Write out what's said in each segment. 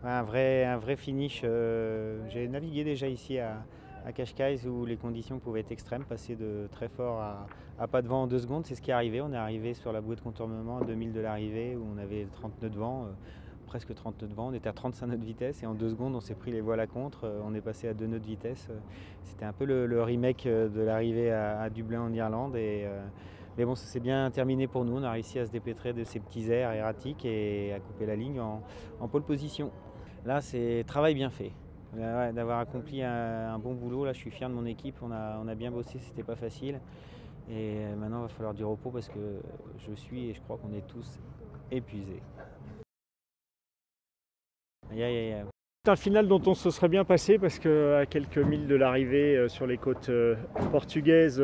Un vrai finish. J'ai navigué déjà ici à Cascais où les conditions pouvaient être extrêmes, passer de très fort à pas de vent en 2 secondes. C'est ce qui est arrivé. On est arrivé sur la bouée de contournement à 2000 de l'arrivée où on avait 30 nœuds de vent, presque 30 nœuds de vent. On était à 35 nœuds de vitesse et en 2 secondes on s'est pris les voiles à contre. On est passé à 2 nœuds de vitesse. C'était un peu le remake de l'arrivée à Dublin en Irlande. Mais bon, ça s'est bien terminé pour nous. On a réussi à se dépêtrer de ces petits airs erratiques et à couper la ligne en pole position. Là, c'est travail bien fait. Ouais, d'avoir accompli un bon boulot. Là, je suis fier de mon équipe. On a bien bossé, c'était pas facile. Et maintenant, il va falloir du repos parce que je suis et je crois qu'on est tous épuisés. Aïe, aïe, aïe. C'est un final dont on se serait bien passé parce qu'à quelques milles de l'arrivée sur les côtes portugaises,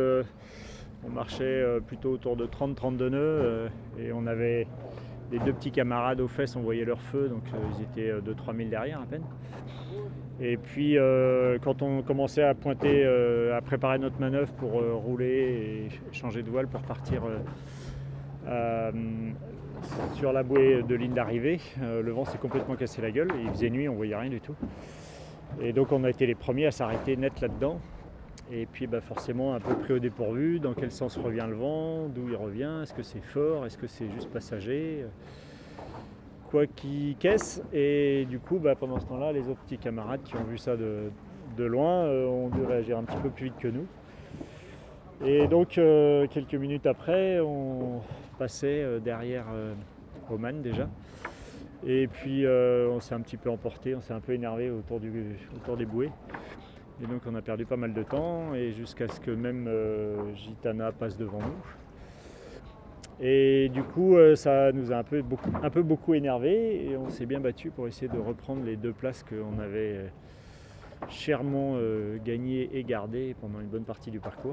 on marchait plutôt autour de 30-32 nœuds et on avait les deux petits camarades aux fesses, on voyait leur feu, donc ils étaient 2-3 milles derrière à peine. Et puis quand on commençait à pointer, à préparer notre manœuvre pour rouler et changer de voile pour partir sur la bouée de ligne d'arrivée, le vent s'est complètement cassé la gueule, et il faisait nuit, on voyait rien du tout. Et donc on a été les premiers à s'arrêter net là-dedans. Et puis forcément un peu pris au dépourvu, dans quel sens revient le vent, d'où il revient, est-ce que c'est fort, est-ce que c'est juste passager, quoi qui caisse. Et du coup pendant ce temps-là, les autres petits camarades qui ont vu ça de loin ont dû réagir un petit peu plus vite que nous. Et donc quelques minutes après, on passait derrière Oman déjà. Et puis on s'est un petit peu emporté, on s'est un peu énervé autour des bouées. Et donc on a perdu pas mal de temps et jusqu'à ce que même Gitana passe devant nous. Et du coup ça nous a un peu beaucoup énervé et on s'est bien battu pour essayer de reprendre les 2 places qu'on avait chèrement gagnées et gardées pendant une bonne partie du parcours.